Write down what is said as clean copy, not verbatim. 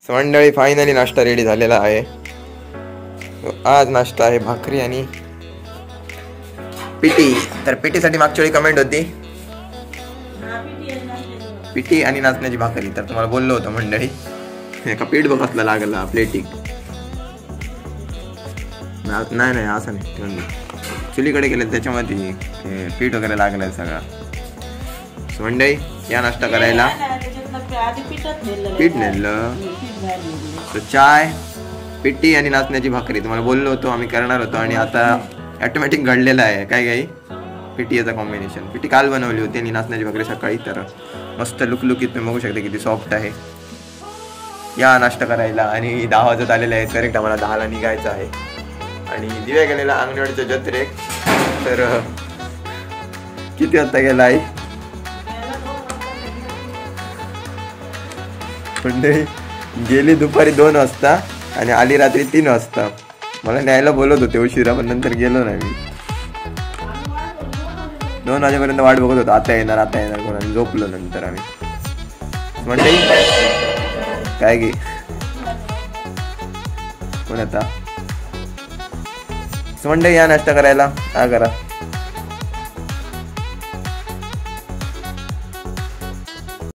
मंडळी फायनली नाश्ता रेडी झालेला आहे. आज नाश्ता आहे भाकरी आणि पिठी. तर पिठीसाठी मागच्या वेळी कमेंट होती पिठी आणि नाचण्याची भाकरी. तर तुम्हाला बोललो होतो मंडळी, एका पीठ बघतला लागला प्लेटिंग. नाही असं नाही, चुलीकडे गेले त्याच्यामध्ये पीठ वगैरे लागलाय सगळा. मंडळी या नाश्ता करायला पीठ नेलं, चाय, पिठी आणि नाचण्याची भाकरी. तुम्हाला बोललो होतो आम्ही करणार होतो आणि आता ऑटोमॅटिक घडलेलं आहे. काय काही पिठी याचा कॉम्बिनेशन. पिठी काल बनवली होती आणि नाचण्याची भाकरी सकाळी. तर मस्त लुकलुकीत तुम्ही बघू शकता किती सॉफ्ट आहे. या नाश्ता करायला. आणि 10 वाजत आलेले आहे. करेक्ट आम्हाला 10ला निघायचं आहे. आणि दिव्या गेलेला अंगणवाडीच्या जत्रेक. तर किती वाजता गेला आहे गेली दुपारी 2 वाजता आणि आली रात्री 3 वाजता. मला न्यायला बोलत होते उशिरा, पण नंतर गेलो नाही मी. 2 वाजेपर्यंत वाट बघत होतो, आता येणार करून झोपलो. नंतर आम्ही म्हणजे काय गे कोण आता मंडळी या नाश्ता करायला. हा करा.